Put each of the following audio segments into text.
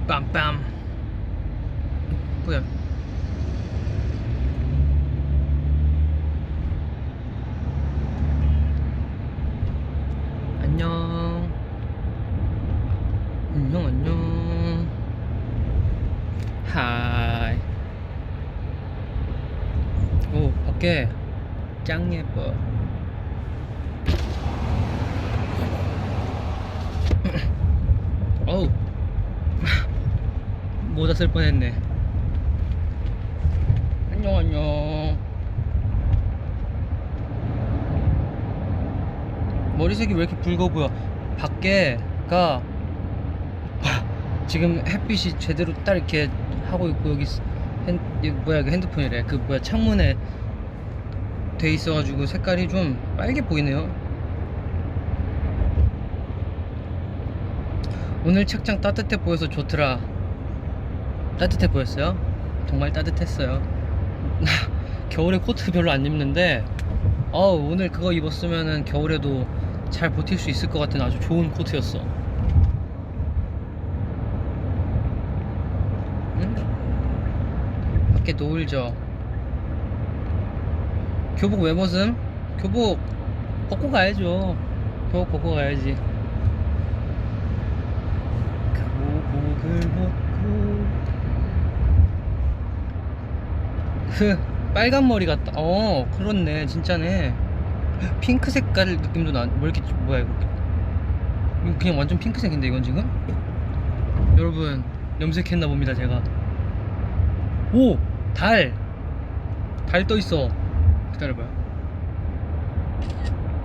빰빰. 뭐야? 안녕. 안녕 안녕. 하이. 오, 밖에 짱 예뻐. 어우, 모자 쓸 뻔했네. 안녕 안녕. 머리색이 왜 이렇게 붉어 보여? 밖에가 지금 햇빛이 제대로 딱 이렇게 하고 있고, 여기 이거 뭐야, 이거 핸드폰이래. 그 뭐야, 창문에 돼 있어가지고 색깔이 좀 빨개 보이네요. 오늘 책장 따뜻해 보여서 좋더라. 따뜻해 보였어요? 정말 따뜻했어요. 겨울에 코트 별로 안 입는데 오늘 그거 입었으면은 겨울에도 잘 버틸 수 있을 것 같은 아주 좋은 코트였어. 응? 밖에 노을져. 교복 왜 벗음? 교복 벗고 가야죠. 교복 벗고 가야지. 교복을 벗고. 빨간 머리 같다. 그렇네, 진짜네. 핑크 색깔 느낌도 나. 뭐 이렇게 뭐야 이거? 이거 그냥 완전 핑크색인데 이건 지금? 여러분, 염색했나 봅니다 제가. 오! 달 떠 있어. 기다려봐요.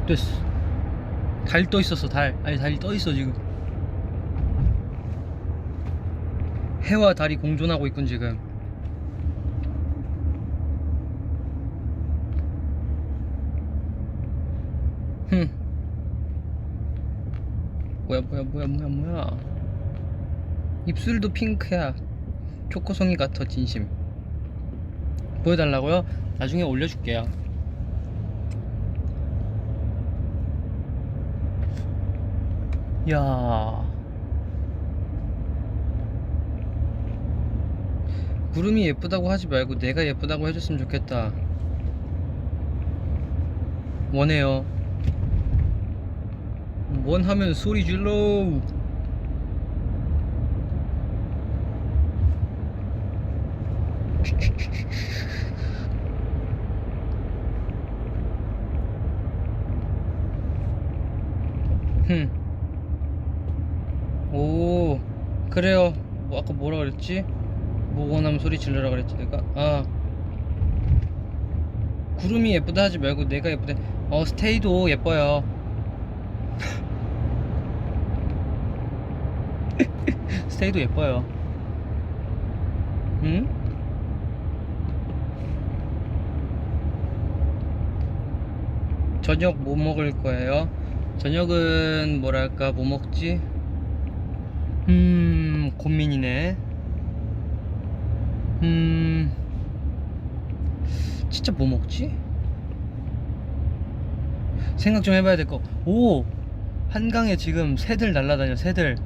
됐어. 달 떠 있었어. 아니, 달이 떠 있어 지금. 해와 달이 공존하고 있군 지금. 뭐야. 입술도 핑크야. 초코송이 같아 진심. 보여달라고요? 나중에 올려줄게요. 야, 구름이 예쁘다고 하지 말고 내가 예쁘다고 해줬으면 좋겠다. 원해요. 원하면 소리 질러. 오, 그래요. 뭐 아까 뭐라 그랬지? 뭐 원하면 소리 질러라 그랬지 내가? 구름이 예쁘다 하지 말고 내가 예쁘다. 스테이도 예뻐요. 스테이도 예뻐요. 응? 저녁 뭐 먹을 거예요? 저녁은 뭐랄까, 뭐 먹지? 고민이네. 진짜 뭐 먹지? 생각 좀 해봐야 될 거. 오! 한강에 지금 새들 날라다녀, 새들.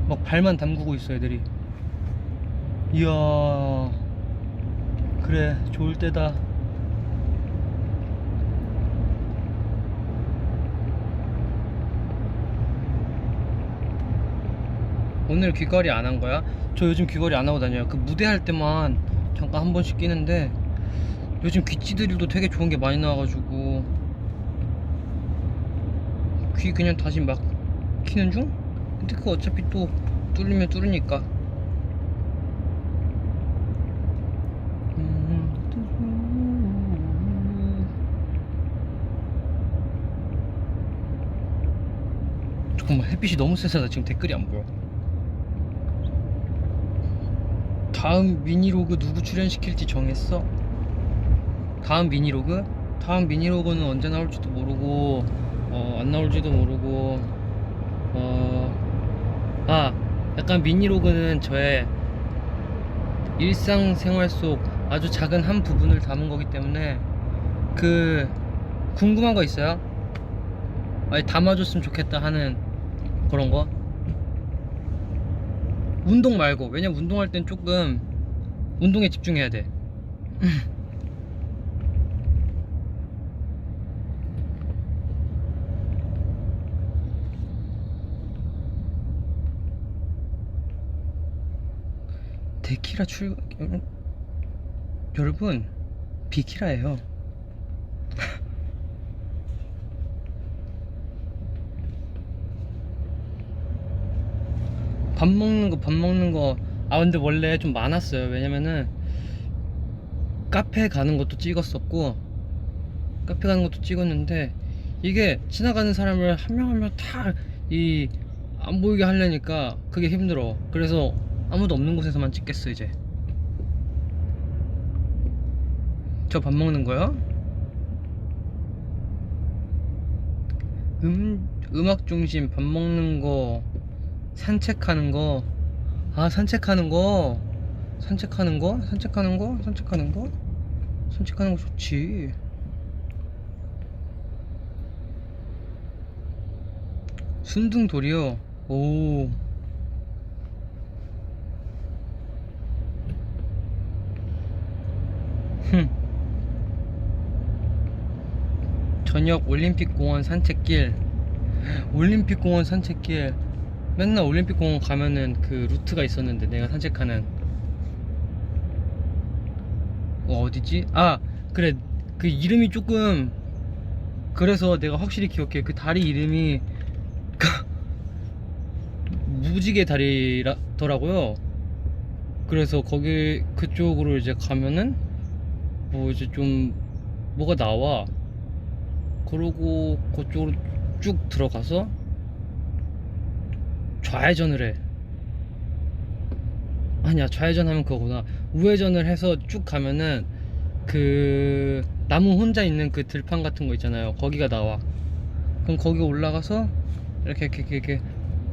막 발만 담그고 있어, 애들이. 이야. 그래, 좋을 때다. 오늘 귀걸이 안 한 거야? 저 요즘 귀걸이 안 하고 다녀요. 그 무대 할 때만 잠깐 한 번씩 끼는데, 요즘 귀찌들도 되게 좋은 게 많이 나와가지고 귀 그냥 다시 막 키는 중? 근데 그거 어차피 또 뚫리면 뚫으니까. 잠깐만, 햇빛이 너무 세서 나 지금 댓글이 안 보여. 다음 미니로그 누구 출연시킬지 정했어? 다음 미니로그? 다음 미니로그는 언제 나올지도 모르고, 안 나올지도 모르고, 약간 미니로그는 저의 일상생활 속 아주 작은 한 부분을 담은 거기 때문에, 궁금한 거 있어요? 아니, 담아줬으면 좋겠다 하는 그런 거? 운동 말고. 왜냐면 운동할 땐 조금 운동에 집중해야 돼. 데키라 여러분, 비키라예요. 밥 먹는 거. 아, 근데 원래 좀 많았어요. 왜냐면은 카페 가는 것도 찍었었고, 카페 가는 것도 찍었는데, 이게 지나가는 사람을 한 명 한 명 다 안 보이게 하려니까 그게 힘들어. 그래서 아무도 없는 곳에서만 찍겠어 이제. 저 밥 먹는 거요? 음악 중심, 밥 먹는 거, 산책하는 거. 아, 산책하는 거. 산책하는 거? 산책하는 거? 산책하는 거? 산책하는 거 좋지. 순둥돌이요? 오. 흠. 저녁 올림픽공원 산책길. 올림픽공원 산책길. 맨날 올림픽공원 가면은 그 루트가 있었는데, 내가 산책하는. 어디지? 아, 그래. 그 이름이 조금, 그래서 내가 확실히 기억해. 그 다리 이름이 무지개 다리더라고요. 그래서 거기 그쪽으로 이제 가면은 뭐 이제 좀 뭐가 나와. 그러고 그쪽으로 쭉 들어가서 좌회전을 해. 아니야, 좌회전하면 그거구나. 우회전을 해서 쭉 가면은 그 나무 혼자 있는 그 들판 같은 거 있잖아요. 거기가 나와. 그럼 거기 올라가서 이렇게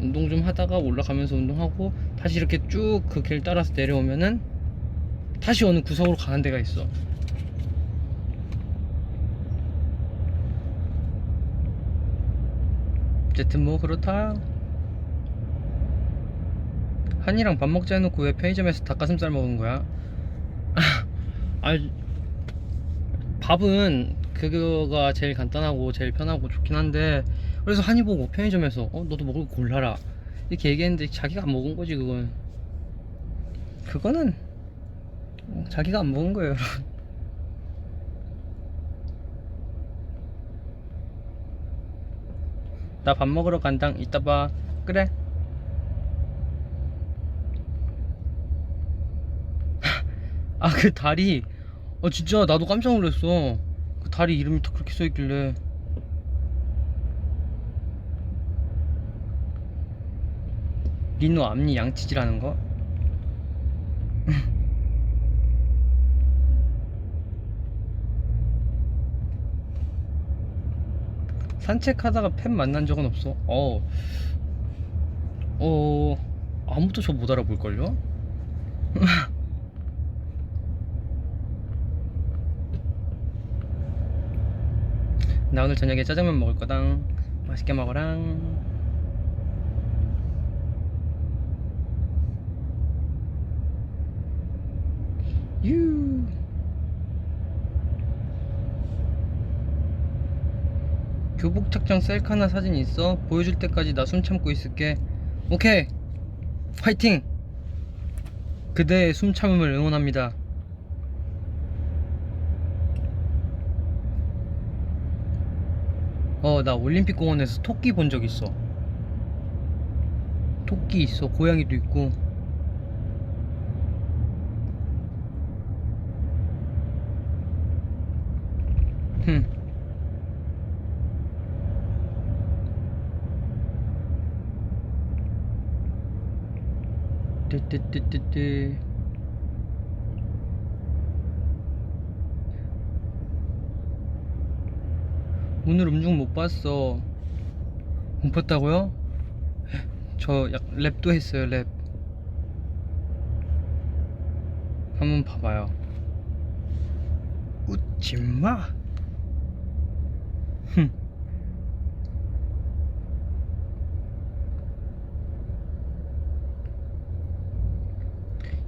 운동 좀 하다가 올라가면서 운동하고 다시 이렇게 쭉 그 길 따라서 내려오면은 다시 어느 구석으로 가는 데가 있어. 어쨌든 뭐 그렇다. 한이랑 밥 먹자 해놓고 왜 편의점에서 닭가슴살 먹은 거야? 아, 밥은 그거가 제일 간단하고 제일 편하고 좋긴 한데, 그래서 한이 보고 편의점에서 너도 먹을 거 골라라 이렇게 얘기했는데 자기가 안 먹은 거지. 그거는 자기가 안 먹은 거예요. 나 밥 먹으러 간당. 이따 봐. 그래. 아, 그 다리, 진짜 나도 깜짝 놀랐어. 그 다리 이름이 딱 그렇게 써있길래. 리노 앞니 양치질하는 거? 산책하다가 팬 만난 적은 없어. 아무도 저 못 알아볼걸요? 나 오늘 저녁에 짜장면 먹을 거당. 맛있게 먹어랑. 유. 교복 착장 셀카나 사진 있어? 보여줄 때까지 나 숨 참고 있을게. 오케이, 화이팅! 그대의 숨 참음을 응원합니다. 나 올림픽 공원에서 토끼 본 적 있어. 토끼 있어. 고양이도 있고. 흠. 뜨뜨뜨뜨뜨. 오늘 음중 못 봤어. 못 봤다고요? 저 랩도 했어요. 랩 한번 봐봐요. 웃지마. 흠.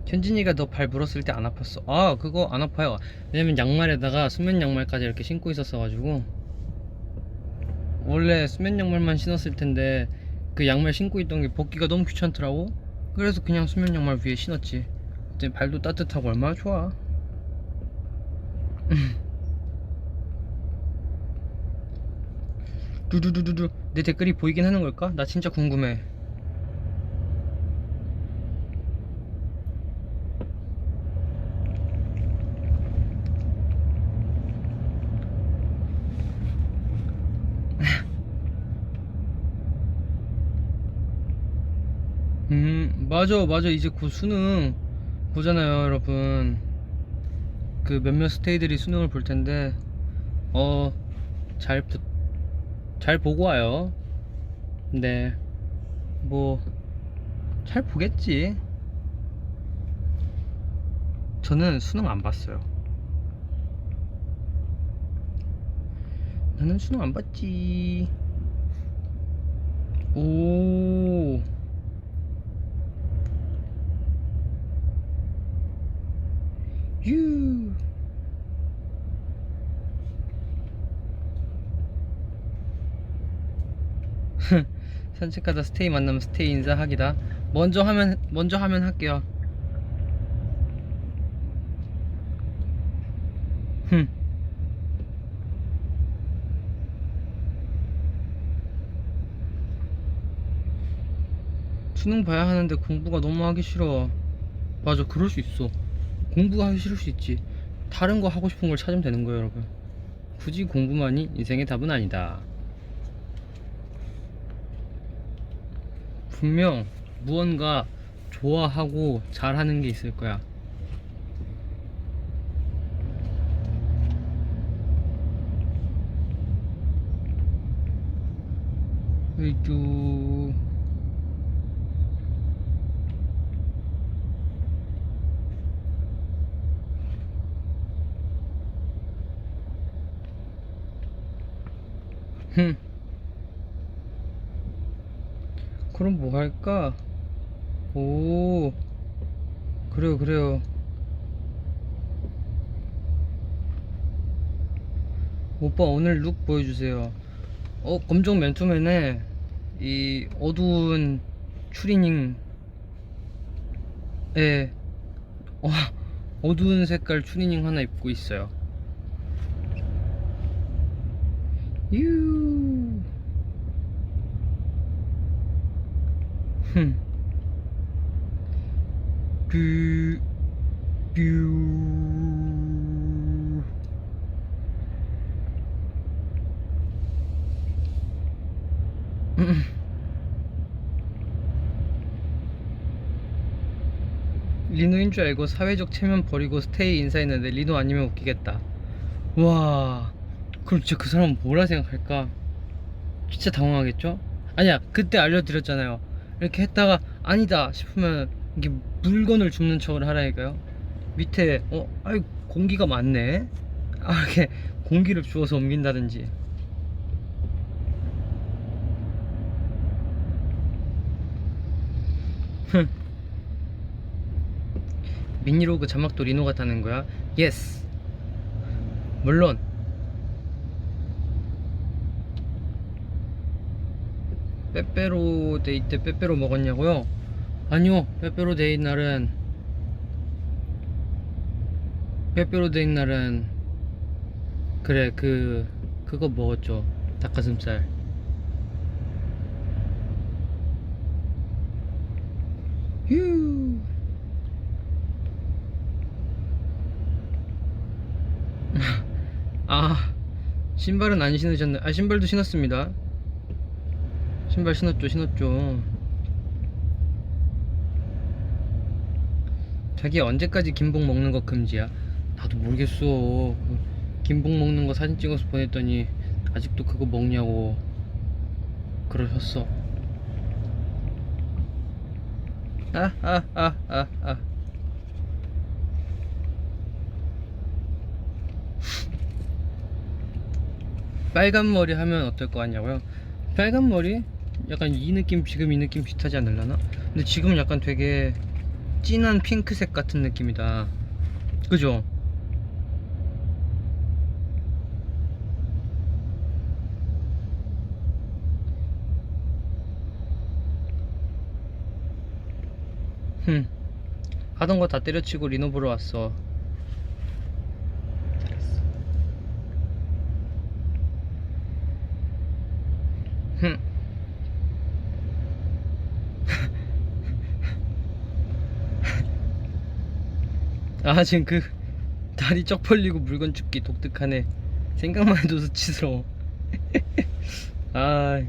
현진이가 너 발 물었을 때 안 아팠어? 아, 그거 안 아파요. 왜냐면 양말에다가 수면 양말까지 이렇게 신고 있었어가지고. 원래 수면 양말만 신었을 텐데 그 양말 신고 있던 게 벗기가 너무 귀찮더라고. 그래서 그냥 수면 양말 위에 신었지. 그때 발도 따뜻하고 얼마나 좋아. 두두두두두. 내 댓글이 보이긴 하는 걸까? 나 진짜 궁금해. 맞아. 이제 곧 수능 보잖아요, 여러분. 그 몇몇 스테이들이 수능을 볼 텐데, 어, 잘, 잘 보고 와요. 네. 뭐, 잘 보겠지. 저는 수능 안 봤어요. 나는 수능 안 봤지. 오. 유. 산책하다 스테이 만나면 스테이 인사하기다. 먼저 하면 할게요. 흠. 수능 봐야 하는데 공부가 너무 하기 싫어. 맞아, 그럴 수 있어. 공부가 하기 싫을 수 있지. 다른 거 하고 싶은 걸 찾으면 되는 거예요, 여러분. 굳이 공부만이 인생의 답은 아니다. 분명 무언가 좋아하고 잘하는 게 있을 거야. 으이쭈. 흠. 그럼 뭐 할까? 오, 그래요. 오빠 오늘 룩 보여주세요. 검정 맨투맨에 이 어두운 추리닝에 어, 어두운 색깔 추리닝 하나 입고 있어요. 유. 흠. 뷰. 뷰. 리노인 줄 알고 사회적 체면 버리고 스테이 인사했는데 리노 아니면 웃기겠다. 와, 그럼 진짜 그 사람은 뭐라 생각할까? 진짜 당황하겠죠? 아니야, 그때 알려드렸잖아요. 이렇게 했다가 아니다 싶으면 이게 물건을 줍는 척을 하라니까요. 밑에 아이 공기가 많네. 이렇게 공기를 주워서 옮긴다든지. 미니로그 자막도 리노가 타는 거야? 예스. 물론. 빼빼로 데이 때 빼빼로 먹었냐고요? 아니요, 빼빼로 데이 날은 그래, 그거 먹었죠. 닭가슴살. 휴. 아, 신발은 안 신으셨네. 신발도 신었습니다. 신발 신었죠. 자기 언제까지 김복 먹는 거 금지야? 나도 모르겠어. 김복 먹는 거 사진 찍어서 보냈더니 아직도 그거 먹냐고 그러셨어. 빨간 머리 하면 어떨 거 같냐고요? 빨간 머리? 약간 이 느낌, 지금 이 느낌 비슷하지 않을라나? 근데 지금은 약간 되게 진한 핑크색 같은 느낌이다. 그죠? 흠. 하던 거 다 때려치고 리노 보러 왔어. 잘했어. 흠. 아, 지금 그 다리 쩍 벌리고 물건 줍기 독특하네. 생각만 해도 수치스러워. 아,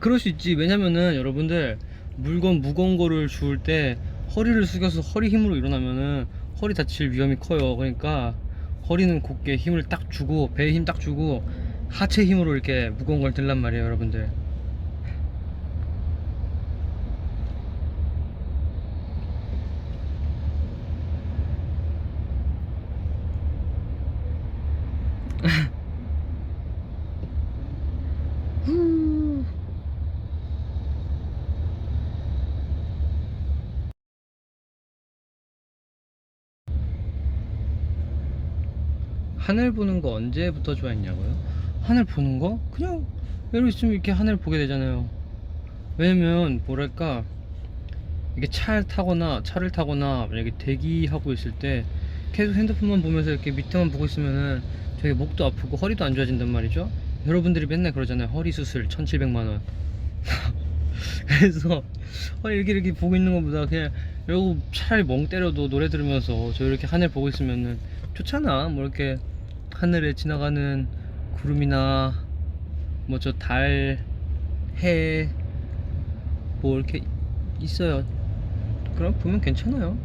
그럴 수 있지. 왜냐면은 여러분들 물건 무거운 거를 주울 때 허리를 숙여서 허리 힘으로 일어나면은 허리 다칠 위험이 커요. 그러니까 허리는 곧게 힘을 딱 주고, 배에 힘 딱 주고, 하체 힘으로 이렇게 무거운 걸 들란 말이에요, 여러분들. 하늘 보는 거 언제부터 좋아했냐고요? 하늘 보는 거? 그냥 예로 있으면 이렇게 하늘 보게 되잖아요. 왜냐면 뭐랄까, 이게 차를 타거나 만약에 대기하고 있을 때 계속 핸드폰만 보면서 이렇게 밑에만 보고 있으면은 되게 목도 아프고 허리도 안 좋아진단 말이죠. 여러분들이 맨날 그러잖아요. 허리 수술 1700만원. 그래서 이렇게 보고 있는 것보다 그냥 이러고 차라리 멍 때려도 노래 들으면서 저 이렇게 하늘 보고 있으면은 좋잖아. 뭐 이렇게 하늘에 지나가는 구름이나 뭐 저 달, 해, 뭐 이렇게 있어요. 그럼 보면 괜찮아요.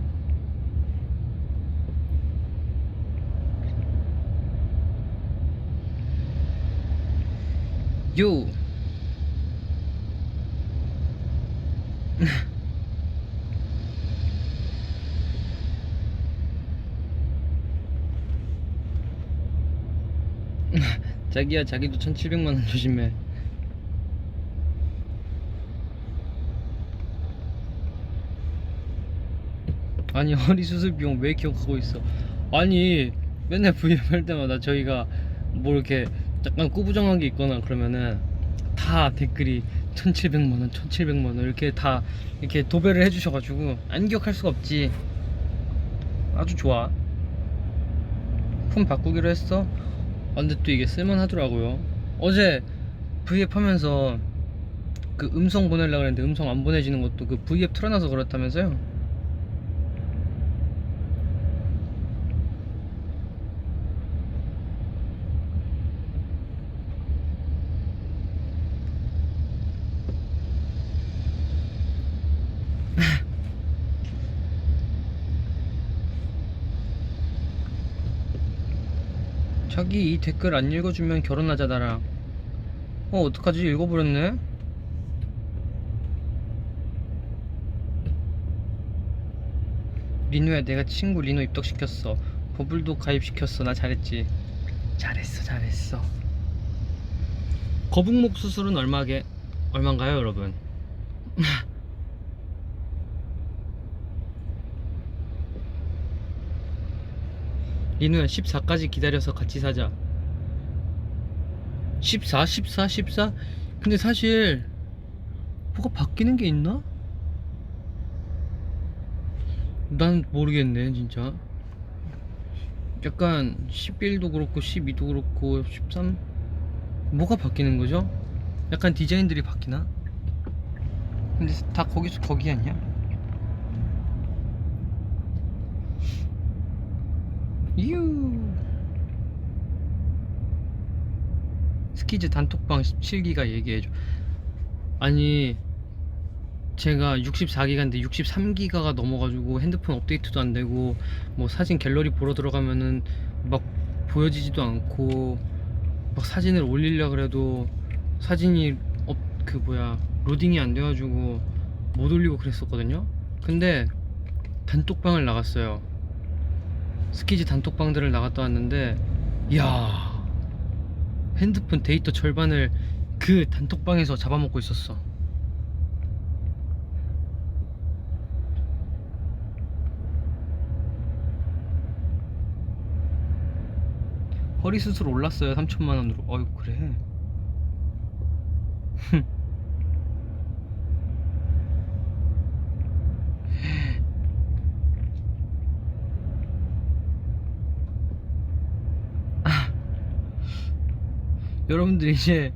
요. 자기야, 자기도 1700만원 조심해. 아니, 허리 수술 비용 왜 기억하고 있어? 아니, 맨날 브이앱 할 때마다 저희가 뭐 이렇게 약간 꾸부정한 게 있거나 그러면은 다 댓글이 1700만원 1700만원 이렇게 다 이렇게 도배를 해주셔가지고 안 기억할 수가 없지. 아주 좋아. 폰 바꾸기로 했어? 근데 또 이게 쓸만하더라고요. 어제 브이앱 하면서 그 음성 보내려고 했는데 음성 안 보내지는 것도 그 브이앱 틀어놔서 그렇다면서요? 자기 이 댓글 안 읽어주면 결혼하자 나랑. 어떡하지? 읽어버렸네? 리노야, 내가 친구 리노 입덕시켰어. 버블도 가입시켰어. 나 잘했지? 잘했어. 거북목 수술은 얼마인가요, 여러분? 리노야, 14까지 기다려서 같이 사자. 14? 근데 사실 뭐가 바뀌는 게 있나? 난 모르겠네, 진짜. 약간 11도 그렇고 12도 그렇고 13? 뭐가 바뀌는 거죠? 약간 디자인들이 바뀌나? 근데 다 거기서 거기 아니야? 이유. 스키즈 단톡방 17기가 얘기해줘. 아니, 제가 64기가인데 63기가가 넘어가지고 핸드폰 업데이트도 안 되고 뭐 사진 갤러리 보러 들어가면은 막 보여지지도 않고, 막 사진을 올리려 그래도 사진이 로딩이 안 돼가지고 못 올리고 그랬었거든요. 근데 단톡방을 나갔어요. 스키즈 단톡방들을 나갔다 왔는데, 이야, 핸드폰 데이터 절반을 그 단톡방에서 잡아먹고 있었어. 허리 수술 올랐어요. 3천만 원으로. 어이구 그래. 여러분들 이제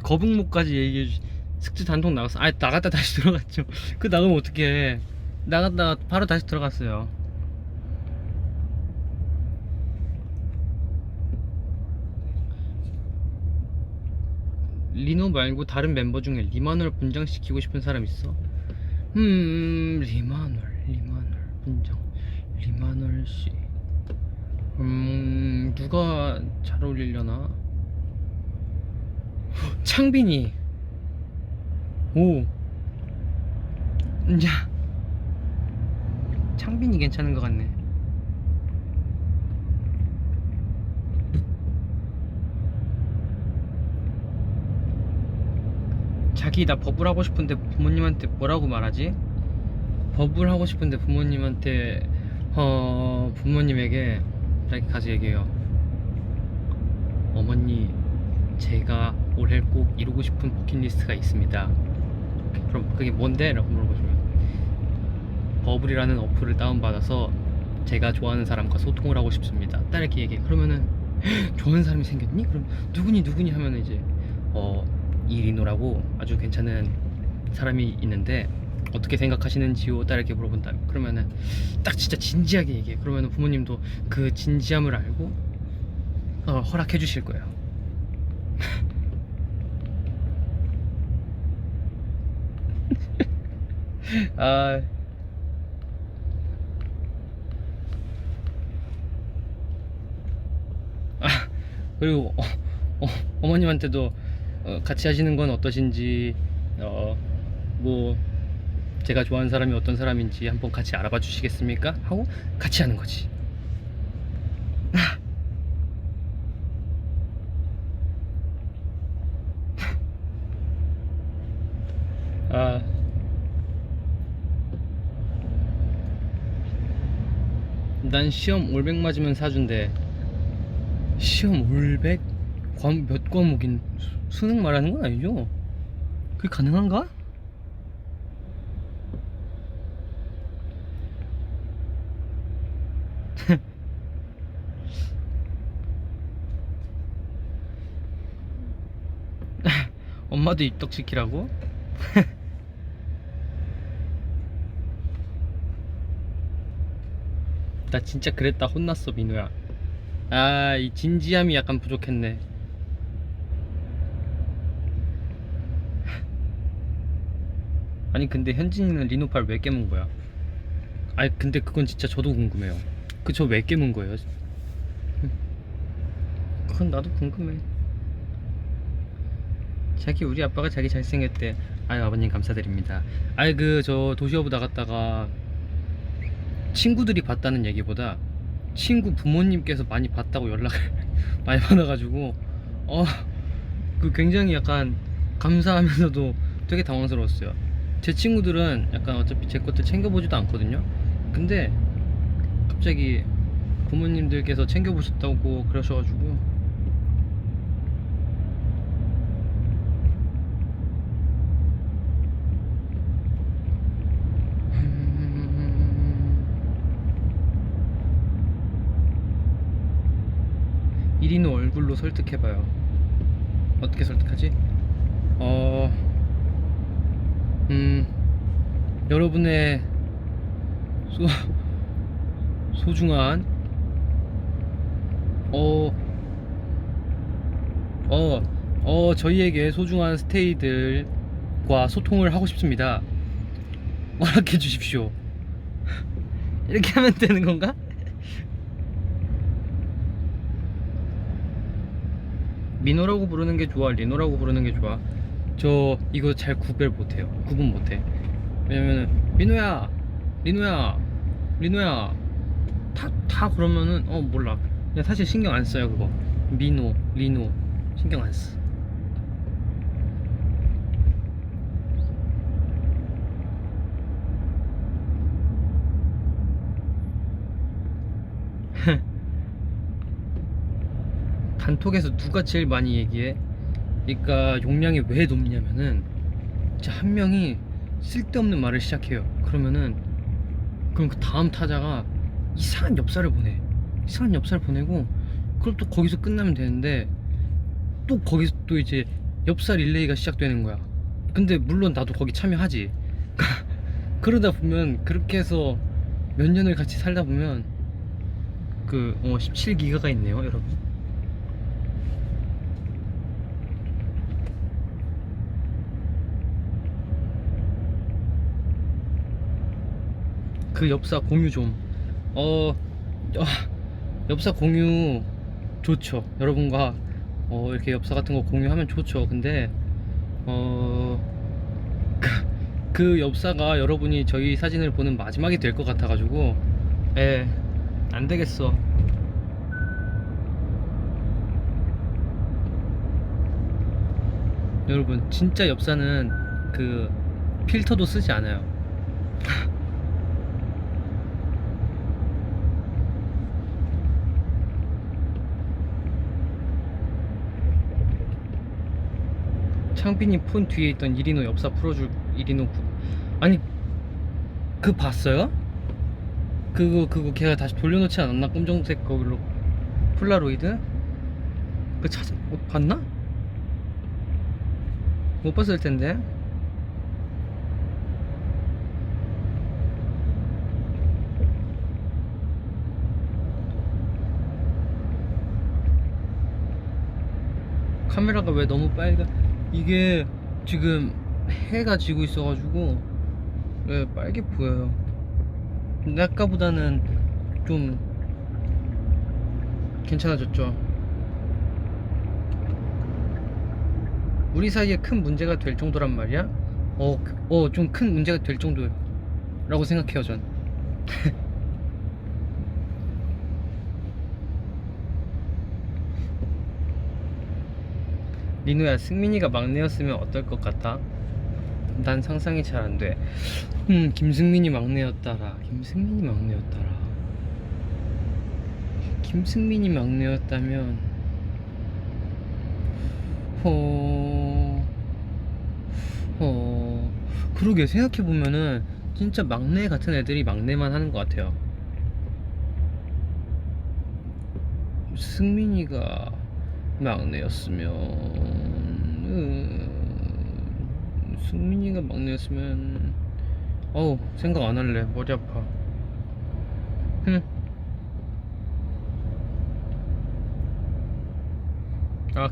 거북목까지 얘기해 주. 숙제 단통 나갔어. 아 나갔다 다시 들어갔죠. 그 나가면 어떡해. 나갔다가 바로 다시 들어갔어요. 리노 말고 다른 멤버 중에 리마널 분장시키고 싶은 사람 있어? 리마널 분장. 리마널 씨. 누가 잘 어울리려나? 창빈이. 오. 야. 창빈이 괜찮은 것 같네. 자기 나 버블 하고 싶은데 부모님한테 뭐라고 말하지? 버블 하고 싶은데 부모님한테 부모님에게 이렇게 가서 얘기해요. 어머니, 제가 올해 꼭 이루고 싶은 버킷리스트가 있습니다. 그럼 그게 뭔데? 라고 물어보시면 버블이라는 어플을 다운받아서 제가 좋아하는 사람과 소통을 하고 싶습니다. 딱 이렇게 얘기해. 그러면은 좋아하는 사람이 생겼니? 그럼 누구니 하면은 이제 이리노라고 아주 괜찮은 사람이 있는데 어떻게 생각하시는지요? 딱 이렇게 물어본다. 그러면은 딱 진짜 진지하게 얘기해. 그러면은 부모님도 그 진지함을 알고 허락해 주실 거예요. 아, 그리고 어머님한테도 같이 하시는 건 어떠신지, 뭐 제가 좋아하는 사람이 어떤 사람인지 한번 같이 알아봐 주시겠습니까? 하고 같이 하는 거지. 아, 난 시험 올백 맞으면 사준대. 시험 올백? 몇 과목인 수능 말하는 건 아니죠? 그게 가능한가? 엄마도 입덕시키라고? 나 진짜 그랬다 혼났어 민우야. 아, 이 진지함이 약간 부족했네. 아니 근데 현진이는 리노팔 왜 깨문 거야? 아니 근데 그건 진짜 저도 궁금해요. 그 저 왜 깨문 거예요? 그건 나도 궁금해. 우리 아빠가 자기 잘생겼대. 아유 아버님 감사드립니다. 아이 그 저 도시어부 나갔다가 친구들이 봤다는 얘기보다 친구 부모님께서 많이 봤다고 연락을 많이 받아가지고 그 굉장히 약간 감사하면서도 되게 당황스러웠어요. 제 친구들은 약간 어차피 제 것들 챙겨보지도 않거든요. 근데 갑자기 부모님들께서 챙겨보셨다고 그러셔가지고 이리노 얼굴로 설득해봐요. 어떻게 설득하지? 여러분의 소중한 저희에게 소중한 스테이들과 소통을 하고 싶습니다. 허락해 주십시오. 이렇게 하면 되는 건가? 민호라고 부르는 게 좋아, 리노라고 부르는 게 좋아? 저 이거 잘 구분 못해. 왜냐면은 민호야, 리노야 다 그러면은 몰라. 그냥 사실 신경 안 써요 그거. 민호, 리노 신경 안 써. 단톡에서 누가 제일 많이 얘기해? 그러니까 용량이 왜 높냐면은 진짜 한 명이 쓸데없는 말을 시작해요. 그럼 그 다음 타자가 이상한 엽사를 보내. 이상한 엽사를 보내고 그럼 또 거기서 끝나면 되는데 또 거기서 또 이제 엽사 릴레이가 시작되는 거야. 근데 물론 나도 거기 참여하지. 그러다 보면 그렇게 해서 몇 년을 같이 살다 보면 17기가가 있네요, 여러분. 그 엽사 공유 좀. 어, 어, 엽사 공유 좋죠. 여러분과 이렇게 엽사 같은 거 공유하면 좋죠. 근데 어, 그 엽사가 여러분이 저희 사진을 보는 마지막이 될 것 같아가지고, 예, 안 되겠어. 여러분, 진짜 엽사는 그 필터도 쓰지 않아요. 창빈이 폰 뒤에 있던 이리노 엽사 풀어줄 이리노 아니, 그 봤어요? 그거 걔가 다시 돌려놓지 않았나? 검정색 거기로 폴라로이드? 그 찾아 봤나? 못 봤을 텐데. 카메라가 왜 너무 빨가? 이게 지금 해가 지고 있어가지고 왜 빨개 보여요. 근데 아까보다는 좀 괜찮아졌죠. 우리 사이에 큰 문제가 될 정도란 말이야? 좀 큰 문제가 될 정도라고 생각해요, 전. 리노야, 승민이가 막내였으면 어떨 것 같아? 난 상상이 잘 안 돼. 김승민이 막내였다라. 김승민이 막내였다면, 그러게 생각해보면은 진짜 막내 같은 애들이 막내만 하는 것 같아요. 승민이가 막내였으면, 승민이가 막내였으면, 생각 안 할래. 머리 아파.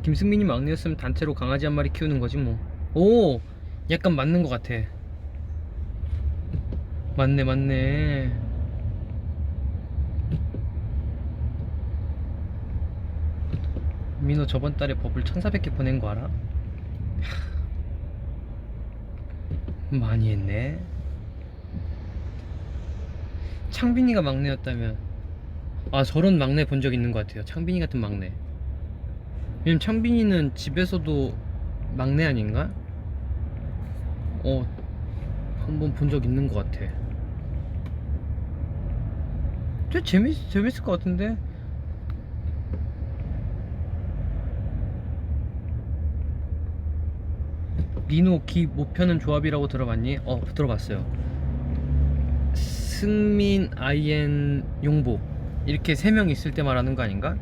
김승민이 막내였으면 단체로 강아지 한 마리 키우는 거지 뭐. 오, 약간 맞는 것 같아. 맞네. 민호 저번 달에 버블 1400개 보낸 거 알아? 많이 했네. 창빈이가 막내였다면, 저런 막내 본 적 있는 것 같아요. 창빈이 같은 막내. 왜냐면 창빈이는 집에서도 막내 아닌가? 한번 본 적 있는 것 같아. 재밌을 것 같은데? 리노 기 못 펴는 조합이라고 들어봤니? 들어봤어요. 승민, 아이엔, 용복 이렇게 3명 있을 때 말하는 거 아닌가?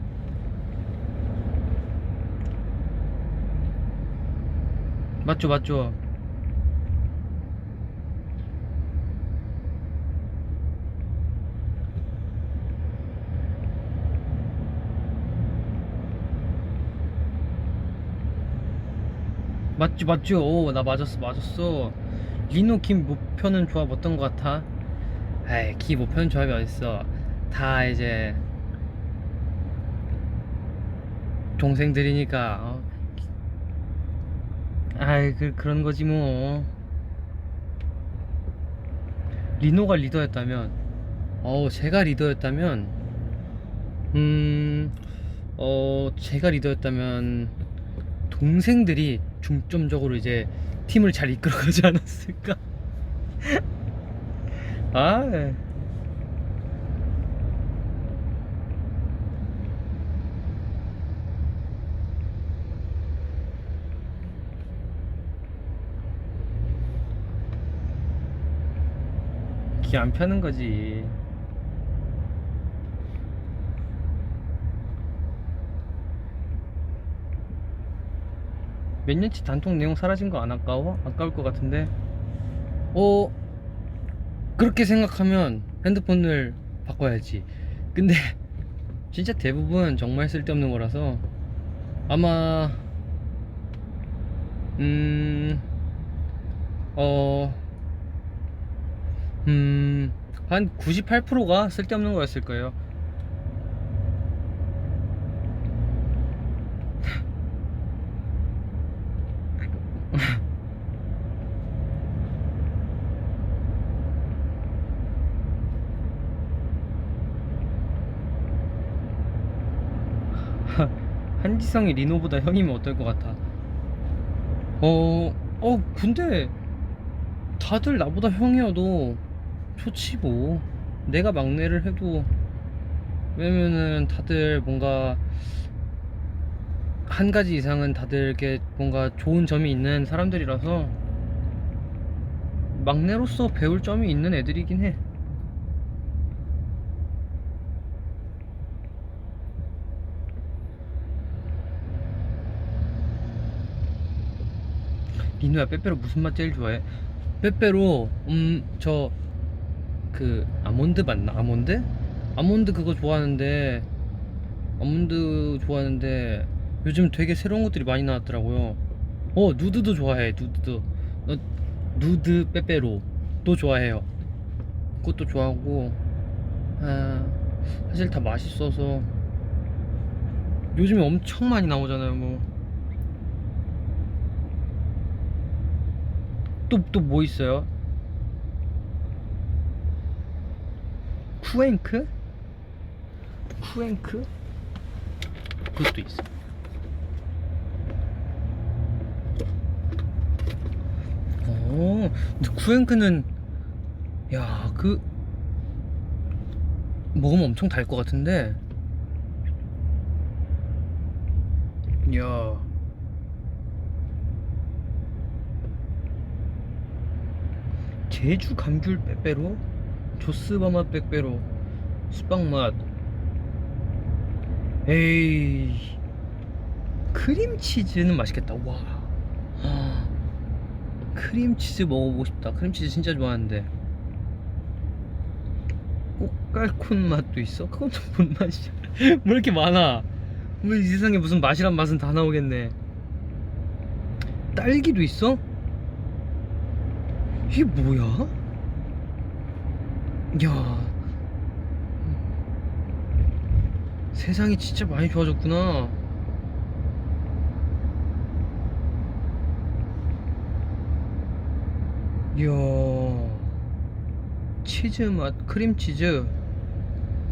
맞죠. 맞죠. 나 맞았어. 리노 김 못 펴는 조합 어떤 거 같아? 에이, 기 못 펴는 조합이 어딨어. 다 이제 동생들이니까. 그런 거지 뭐. 리노가 리더였다면, 제가 리더였다면 동생들이 중점적으로 이제 팀을 잘 이끌어가지 않았을까? 귀 안 펴는 거지. 몇 년치 단톡 내용 사라진 거 안 아까워? 아까울 것 같은데. 어, 그렇게 생각하면 핸드폰을 바꿔야지. 근데 진짜 대부분 정말 쓸데없는 거라서 아마 음, 어, 한 98%가 쓸데없는 거였을 거예요. 한지성이 리노보다 형이면 어떨 것 같아? 근데 다들 나보다 형이어도 좋지 뭐. 내가 막내를 해도, 왜냐면은 다들 뭔가 한 가지 이상은 다들 이렇게 뭔가 좋은 점이 있는 사람들이라서 막내로서 배울 점이 있는 애들이긴 해. 리노야, 빼빼로 무슨 맛 제일 좋아해? 빼빼로 저 그 아몬드 맞나? 아몬드? 아몬드 그거 좋아하는데, 아몬드 좋아하는데 요즘 되게 새로운 것들이 많이 나왔더라고요. 누드도 좋아해. 누드도. 어, 누드 빼빼로도 좋아해요. 그것도 좋아하고. 아, 사실 다 맛있어서 요즘에 엄청 많이 나오잖아요. 뭐 또 뭐 있어요? 쿠앤크? 쿠앤크? 그것도 있어. 근데 쿠앤크는, 야, 먹으면 엄청 달 것 같은데. 야, 제주 감귤 빼빼로, 조스바 맛 빼빼로, 수박 맛. 에이, 크림치즈는 맛있겠다. 와, 크림치즈 먹어보고 싶다. 크림치즈 진짜 좋아하는데. 꽃갈콘 맛도 있어? 그건 또 뭔 맛이야? 뭐 이렇게 많아? 뭐 이 세상에 무슨 맛이란 맛은 다 나오겠네. 딸기도 있어? 이게 뭐야? 야, 세상이 진짜 많이 좋아졌구나. 이야, 치즈 맛, 크림치즈,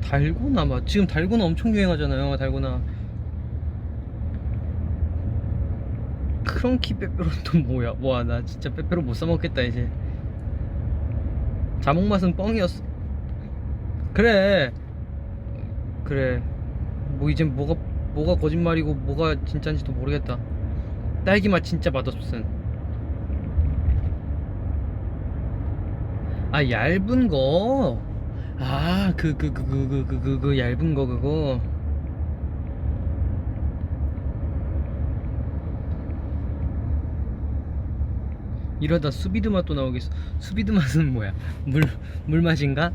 달고나 맛. 지금 달고나 엄청 유행하잖아요. 달고나. 크런키 빼빼로는 또 뭐야? 와, 나 진짜 빼빼로 못 사 먹겠다 이제. 자몽 맛은 뻥이었어. 그래, 그래. 뭐 이젠 뭐가 거짓말이고 뭐가 진짜인지도 모르겠다. 딸기 맛 진짜 맛없음. 아, 얇은 거. 아, 그 얇은 거 그거. 이러다 수비드 맛도 나오겠어. 수비드 맛은 뭐야? 물 맛인가?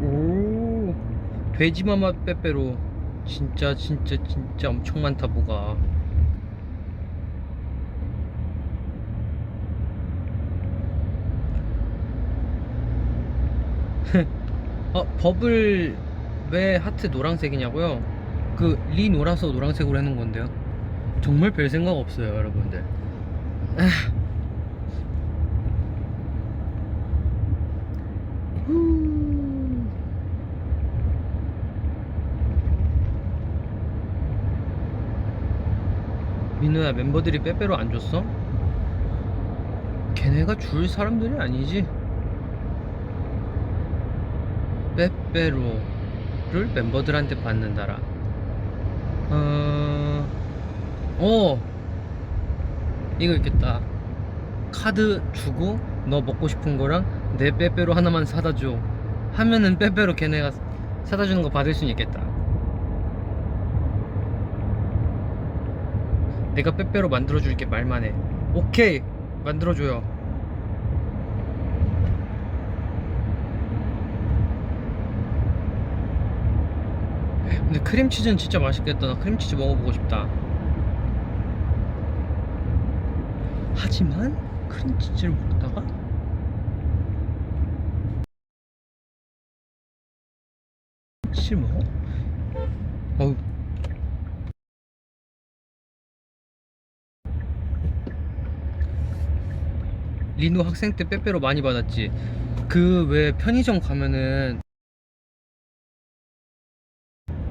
오, 돼지마마 빼빼로. 진짜 엄청 많다 뭐가. 버블 왜 하트 노란색이냐고요? 그 리노라서 노란색으로 해놓은 건데요. 정말 별 생각 없어요, 여러분들. 민호야, 멤버들이 빼빼로 안 줬어? 걔네가 줄 사람들이 아니지. 빼빼로를 멤버들한테 받는다라. 어, 어, 이거 있겠다. 카드 주고 너 먹고 싶은 거랑 내 빼빼로 하나만 사다 줘 하면은 빼빼로 걔네가 사다 주는 거 받을 수는 있겠다. 내가 빼빼로 만들어 줄게 말만 해. 오케이, 만들어 줘요. 근데 크림치즈는 진짜 맛있겠다. 나 크림치즈 먹어보고 싶다. 하지만 크림치즈를 먹다가 치즈를 먹어? 어우. 리노 학생 때 빼빼로 많이 받았지. 그 왜 편의점 가면은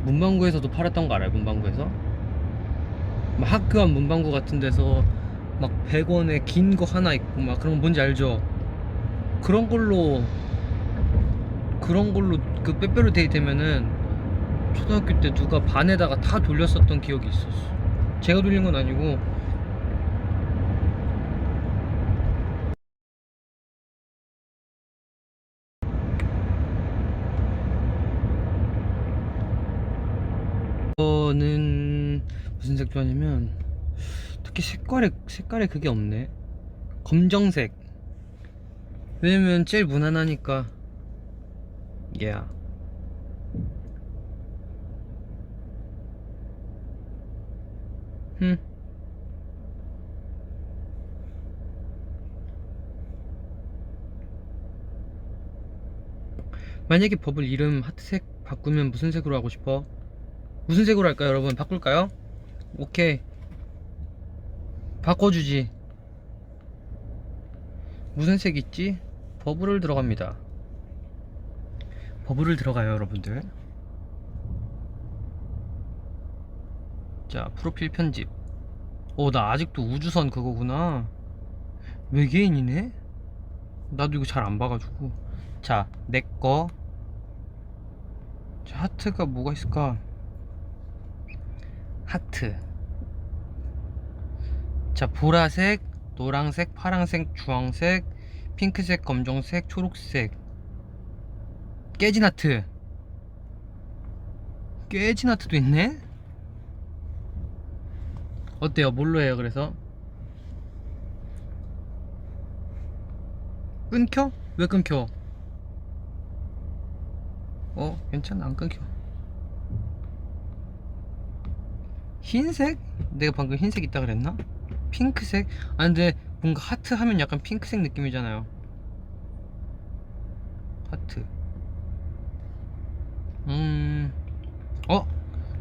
문방구에서도 팔았던 거 알아요? 문방구에서 막 학교 앞 문방구 같은 데서 막 100원에 긴 거 하나 있고 막 그런 거 뭔지 알죠? 그런 걸로 그 빼빼로 데이 되면은 초등학교 때 누가 반에다가 다 돌렸었던 기억이 있었어. 제가 돌린 건 아니고. 저는 무슨 색 좋아하냐면 특히 색깔에 그게 없네. 검정색. 왜냐면 제일 무난하니까. yeah. 흠. 만약에 버블 이름 하트색 바꾸면 무슨 색으로 하고 싶어? 무슨 색으로 할까요, 여러분? 바꿀까요? 오케이, 바꿔주지. 무슨 색 있지? 버블을 들어갑니다. 버블을 들어가요, 여러분들. 자, 프로필 편집. 나 아직도 우주선 그거구나. 외계인이네? 나도 이거 잘 안 봐가지고. 자, 내꺼. 자, 하트가 뭐가 있을까? 하트. 자, 보라색, 노란색, 파란색, 주황색, 핑크색, 검정색, 초록색. 깨진 하트. 깨진 하트도 있네? 어때요? 뭘로 해요, 그래서? 끊겨? 왜 끊겨? 괜찮아, 안 끊겨. 흰색? 내가 방금 흰색 있다 그랬나? 핑크색? 아, 근데 뭔가 하트 하면 약간 핑크색 느낌이잖아요. 하트.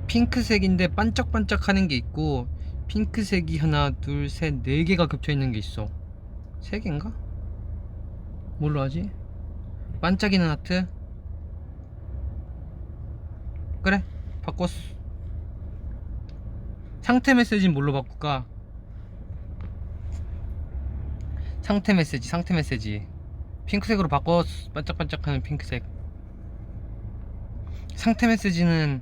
핑크색인데 반짝반짝 하는 게 있고, 핑크색이 하나, 둘, 셋, 네 개가 겹쳐 있는 게 있어. 세 개인가? 뭘로 하지? 반짝이는 하트? 그래, 바꿨어. 상태 메시지는 뭘로 바꿀까? 상태 메시지. 핑크색으로 바꿨어. 반짝반짝하는 핑크색. 상태 메시지는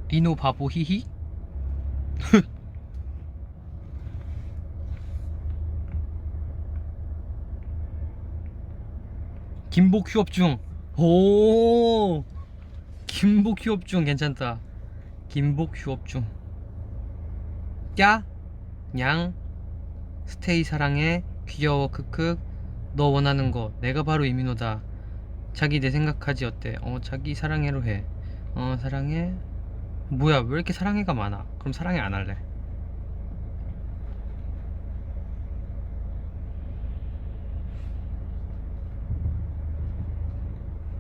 리노 바보 히히? 김복 휴업중. 오, 김복 휴업중 괜찮다. 김복 휴업중. 야, 냥, 스테이 사랑해, 귀여워 크크, 너 원하는 거 내가 바로 이민호다. 자기 내 생각하지 어때? 자기 사랑해로 해. 사랑해. 뭐야, 왜 이렇게 사랑해가 많아? 그럼 사랑해 안 할래.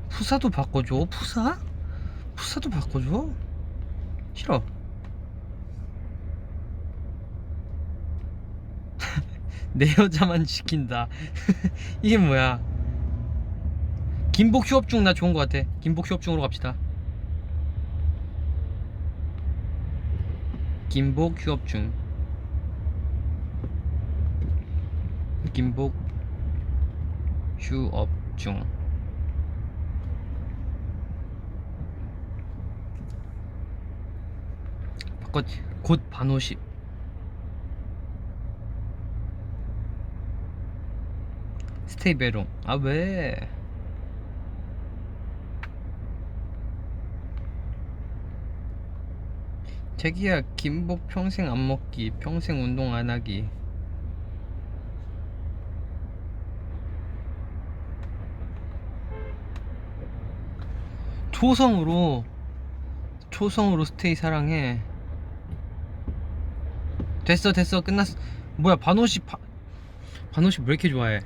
푸사도 바꿔줘. 푸사? 푸사도 바꿔줘? 싫어. 내 여자만 지킨다. 이게 뭐야? 김복 휴업중 나 좋은 거 같아. 김복 휴업중으로 갑시다. 김복 휴업중. 김복 휴업중. 곧 반오십. 스테이 메롱. 아 왜? 자기야 김복 평생 안 먹기, 평생 운동 안 하기. 초성으로 스테이 사랑해. 됐어 끝났어. 뭐야 반오십 반오십 왜 이렇게 좋아해?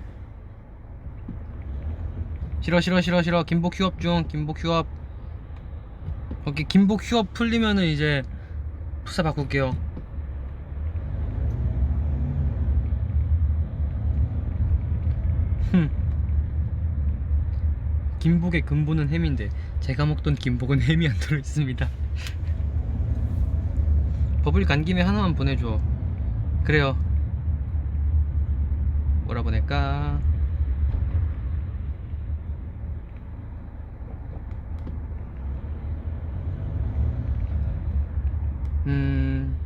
싫어. 김복 휴업 중. 김복 휴업. 오케이, 김복 휴업 풀리면은 이제 푸사 바꿀게요. 김복의 근본은 햄인데 제가 먹던 김복은 햄이 안 들어있습니다. 버블 간 김에 하나만 보내줘. 그래요. 뭐라 보낼까?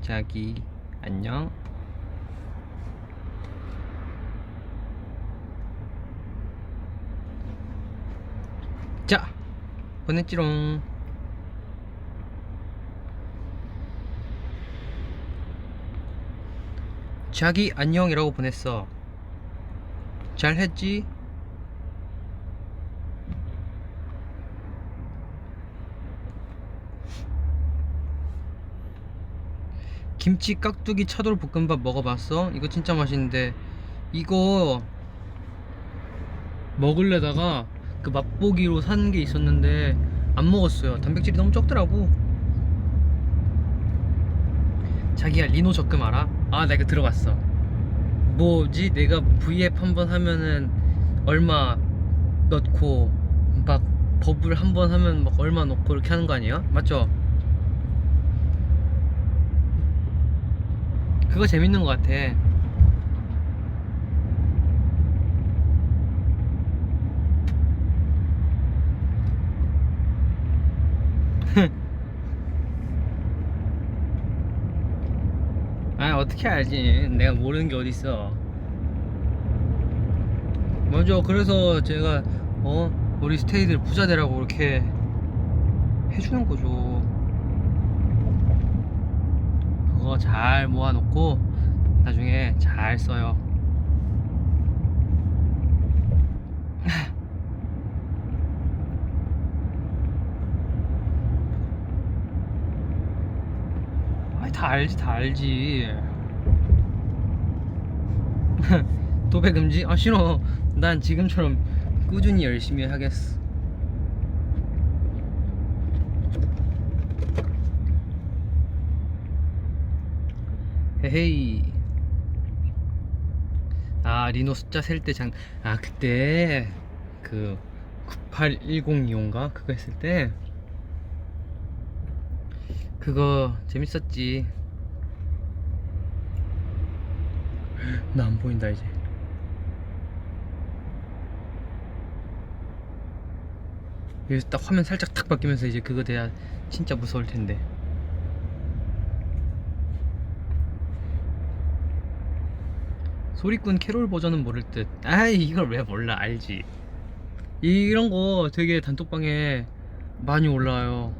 자기 안녕. 자, 보냈지롱. 자기 안녕이라고 보냈어. 잘했지? 김치 깍두기 차돌 볶음밥 먹어봤어? 이거 진짜 맛있는데 이거 먹을래다가 그 맛보기로 산 게 있었는데 안 먹었어요. 단백질이 너무 적더라고. 자기야 리노 적금 알아? 아 나 이거 들어봤어. 뭐지? 내가 V앱 한번 하면은 얼마 넣고 막 버블 한번 하면 막 얼마 넣고 이렇게 하는 거 아니에요? 맞죠? 그거 재밌는 것 같아. 아 어떻게 알지? 내가 모르는 게 어딨어. 먼저 그래서 제가 우리 스테이들 부자 되라고 이렇게 해주는 거죠. 그거 잘 모아놓고 나중에 잘 써요. 아이 다 알지. 도배 금지? 아 싫어. 난 지금처럼 꾸준히 열심히 하겠어. 헤헤이. 아 리노 숫자 셀 때 아 그때 그 981025인가 그거 했을 때 그거 재밌었지. 나 안 보인다 이제. 여기서 딱 화면 살짝 탁 바뀌면서 이제 그거 돼야 진짜 무서울 텐데. 소리꾼 캐롤 버전은 모를 듯. 아이 이걸 왜 몰라. 알지. 이런 거 되게 단톡방에 많이 올라와요.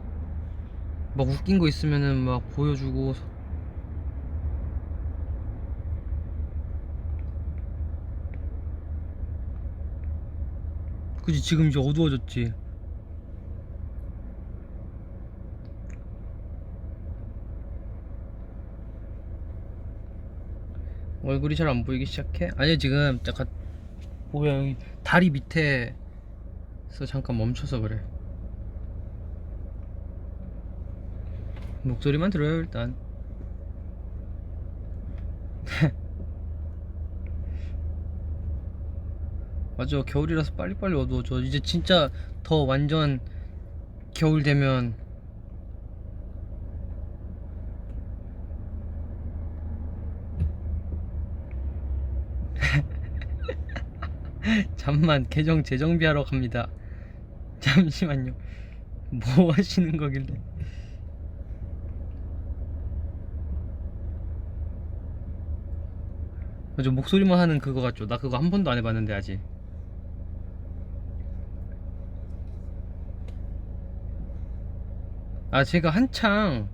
막 웃긴 거 있으면은 막 보여주고. 그지. 지금 이제 어두워졌지. 얼굴이 잘 안 보이기 시작해? 아니 지금 약간 뭐야 여기 다리 밑에서 잠깐 멈춰서 그래. 목소리만 들어요 일단. 맞아 겨울이라서 빨리빨리 어두워져. 이제 진짜 더 완전 겨울 되면 잠만 계정 재정비하러 갑니다. 잠시만요. 뭐 하시는 거길래. 맞아, 목소리만 하는 그거 같죠? 나 그거 한 번도 안 해봤는데 아직. 아, 제가 한창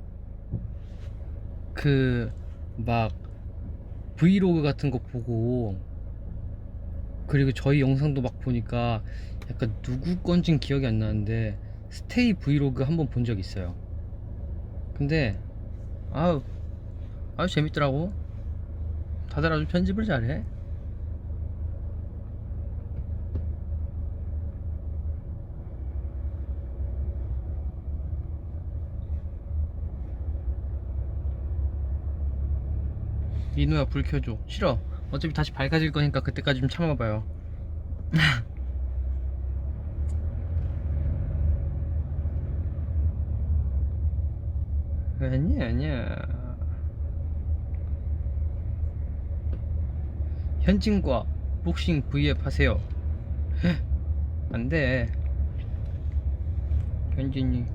그 막 브이로그 같은 거 보고, 그리고 저희 영상도 막 보니까 약간 누구 건진 기억이 안 나는데 스테이 브이로그 한번 본 적 있어요. 근데 아우 아주 재밌더라고. 다들 아주 편집을 잘해. 이누야, 불 켜줘. 싫어. 어차피 다시 밝아질 거니까 그때까지 좀 참아봐요. 아니야, 아니야. 현진과 복싱 V앱 하세요. 안돼. 현진이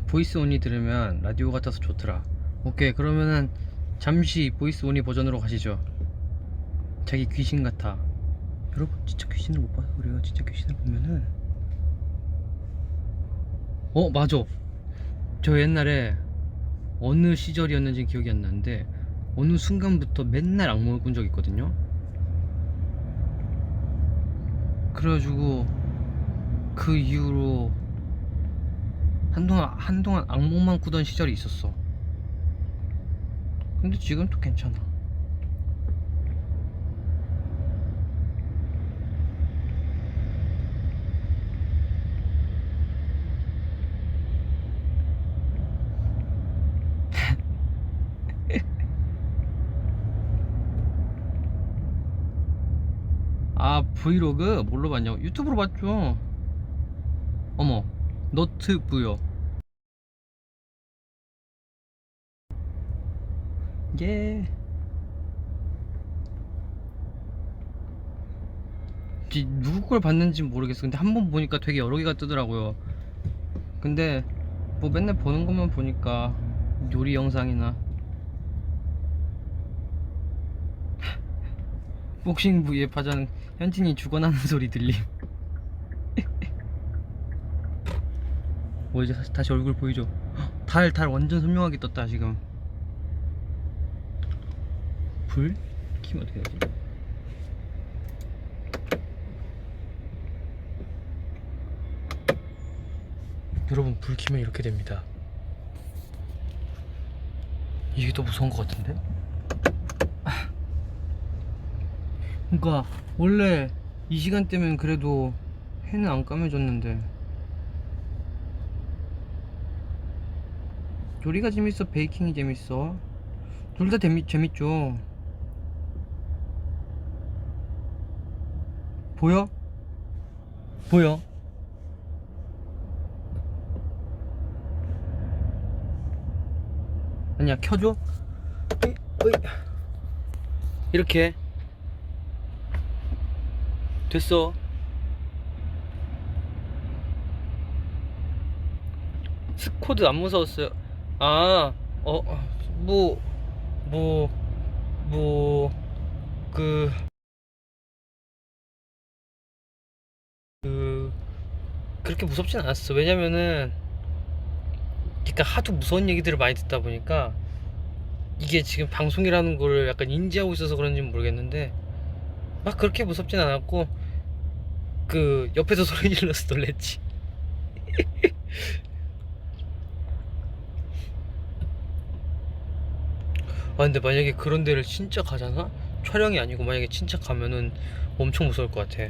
보이스 온이 들으면 라디오 같아서 좋더라. 오케이, 그러면은 잠시 보이스 온이 버전으로 가시죠. 자기 귀신 같아. 여러분, 진짜 귀신을 못 봐서 그래요. 진짜 귀신을 보면은 맞아. 저 옛날에 어느 시절이었는지 기억이 안 나는데 어느 순간부터 맨날 악몽을 꾼 적이 있거든요. 그래가지고 그 이후로 한동안 악몽만 꾸던 시절이 있었어. 근데 지금 또 괜찮아. 아, 브이로그 뭘로 봤냐고? 유튜브로 봤죠. 어머, 너트브요. 예. 누구 걸 봤는지 모르겠어. 근데 한 번 보니까 되게 여러 개가 뜨더라고요. 근데 뭐 맨날 보는 것만 보니까 요리 영상이나 복싱 V앱 하자는 현진이 죽어나는 소리 들림. 뭐 이제 다시 얼굴 보이죠? 달 완전 선명하게 떴다 지금. 불? 키면 어떻게 되지? 여러분, 불 키면 이렇게 됩니다. 이게 더 무서운 것 같은데? 그러니까 원래 이 시간대면 그래도 해는 안 까매졌는데. 요리가 재밌어, 베이킹이 재밌어? 둘 다 재밌죠. 보여? 보여? 아니야, 켜줘. 어이, 어이. 이렇게 됐어. 스쿼드 안 무서웠어요. 아, 뭐, 뭐, 뭐, 그, 그렇게 무섭진 않았어. 왜냐면은, 그러니까 하도 무서운 얘기들을 많이 듣다 보니까, 이게 지금 방송이라는 걸 약간 인지하고 있어서 그런지 모르겠는데, 막 그렇게 무섭진 않았고, 옆에서 소리 질러서 놀랬지. 아, 근데 만약에 그런 데를 진짜 가잖아? 촬영이 아니고 만약에 진짜 가면은 엄청 무서울 것 같아.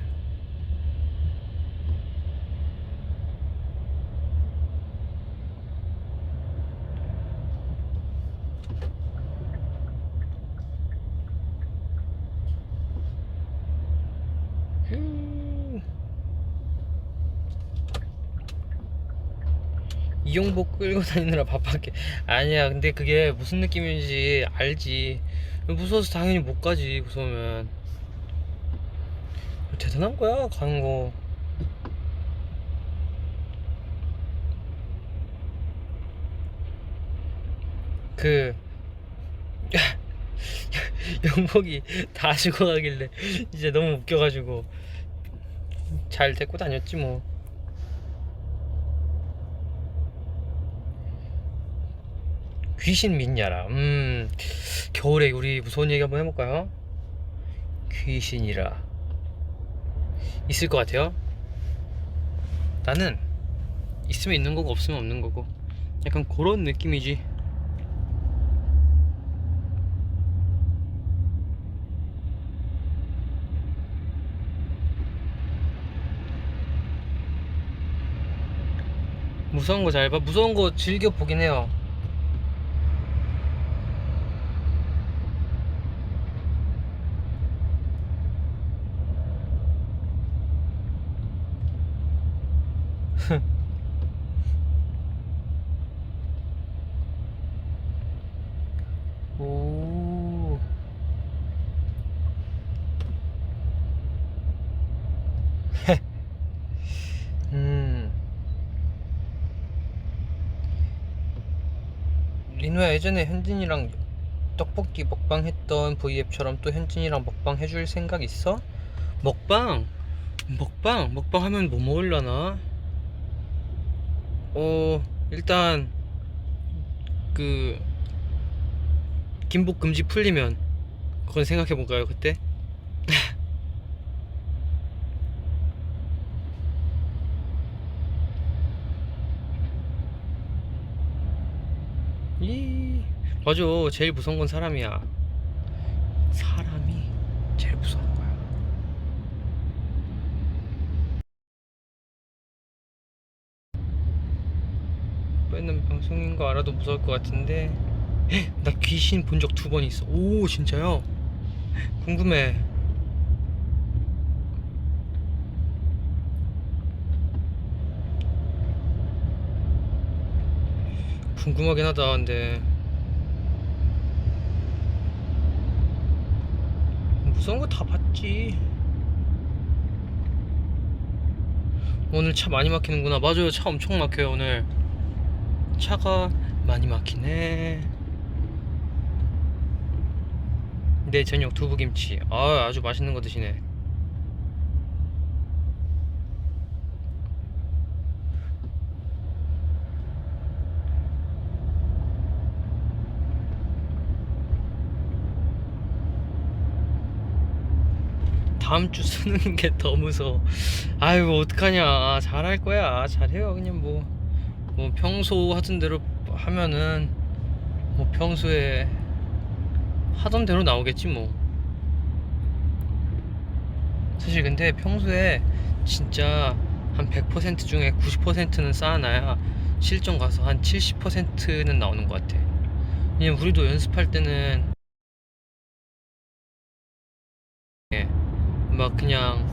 이용복 끌고 다니느라 바빴게. 아니야, 근데 그게 무슨 느낌인지 알지. 무서워서 당연히 못 가지. 무서우면 대단한 거야 가는 거. 그 영복이 다 죽어가길래 이제 너무 웃겨가지고 잘 데리고 다녔지 뭐. 귀신 믿냐라. 겨울에 우리 무서운 얘기 한번 해볼까요? 귀신이라 있을 것 같아요. 나는 있으면 있는 거고 없으면 없는 거고 약간 그런 느낌이지. 무서운 거 잘 봐. 무서운 거 즐겨 보긴 해요. 오. 리노야, 예전에 현진이랑 떡볶이 먹방 했던 V앱처럼 또 현진이랑 먹방 해줄 생각 있어? 먹방? 먹방 하면 뭐 먹으려나? 일단 그 김복 금지 풀리면 그건 생각해 볼까요, 그때? 이 맞아. 제일 무서운 건 사람이야. 사람이 제일 무서운 거야. 빼는 방송인 거 알아도 무서울 것 같은데. 나 귀신 본 적 2번 있어. 오, 진짜요? 궁금해. 궁금하긴 하다. 근데 무서운 거 다 봤지. 오늘 차 많이 막히는구나. 맞아요, 차 엄청 막혀요 오늘. 차가 많이 막히네. 내 저녁 두부김치. 아주 맛있는 거 드시네. 다음 주 쓰는 게 더 무서워. 아이고, 어떡하냐. 잘할 거야. 잘해요. 그냥 뭐 평소 하던 대로 하면은 뭐 평소에 하던 대로 나오겠지 뭐. 사실 근데 평소에 진짜 한 100% 중에 90%는 쌓아놔야 실전 가서 한 70%는 나오는 것 같아. 왜냐면 우리도 연습할 때는 막 그냥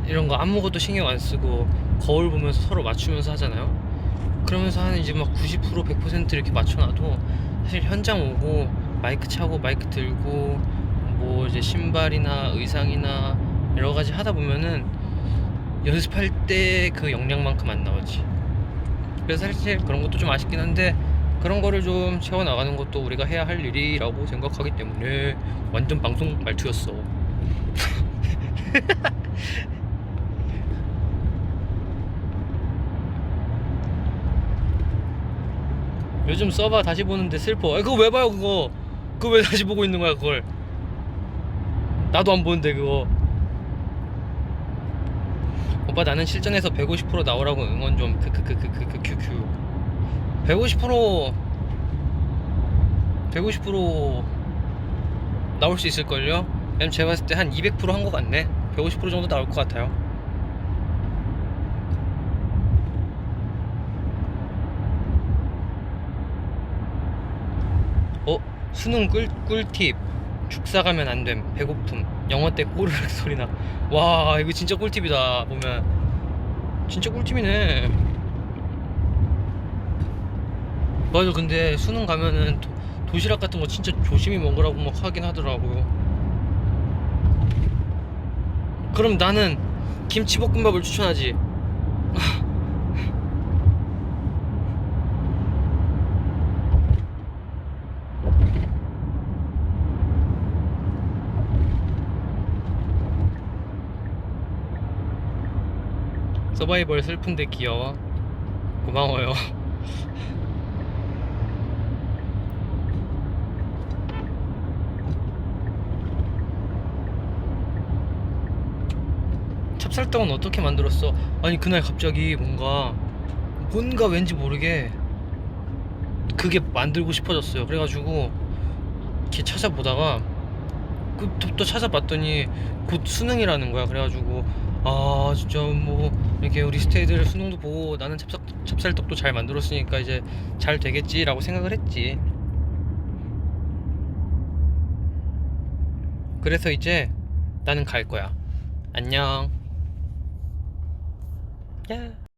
이런 거 아무것도 신경 안 쓰고 거울 보면서 서로 맞추면서 하잖아요. 그러면서 한 이제 막 90% 100% 이렇게 맞춰놔도 사실 현장 오고 마이크 차고 마이크 들고 뭐 이제 신발이나 의상이나 여러 가지 하다 보면은 연습할 때 그 역량만큼 안 나오지. 그래서 사실 그런 것도 좀 아쉽긴 한데 그런 거를 좀 채워 나가는 것도 우리가 해야 할 일이라고 생각하기 때문에. 완전 방송 말투였어. 요즘 써봐 다시 보는데 슬퍼. 그거 왜 봐요 그거? 그거 왜 다시 보고 있는 거야 그걸? 나도 안 보는데 그거. 오빠, 나는 실전에서 150% 나오라고 응원 좀. 크크크크크크큐. 150% 나올 수 있을걸요? 왜냐면 제가 봤을 때 한 200% 한 것 같네. 150% 정도 나올 것 같아요. 수능 꿀팁. 축사 가면 안됨. 배고픔. 영어 때 꼬르륵 소리나. 와, 이거 진짜 꿀팁이다. 보면 진짜 꿀팁이네. 맞아. 근데 수능 가면은 도시락 같은 거 진짜 조심히 먹으라고 막 하긴 하더라고요. 그럼 나는 김치볶음밥을 추천하지. 서바이벌 슬픈데 귀여워. 고마워요. 찹쌀떡은 어떻게 만들었어? 아니 그날 갑자기 뭔가 왠지 모르게 그게 만들고 싶어졌어요. 그래가지고 이렇게 찾아보다가 또 찾아봤더니 곧 수능이라는 거야. 그래가지고 아 진짜 뭐 이렇게 우리 스테이들 수능도 보고 나는 찹쌀떡도 잘 만들었으니까 이제 잘 되겠지라고 생각을 했지. 그래서 이제 나는 갈 거야. 안녕. 야.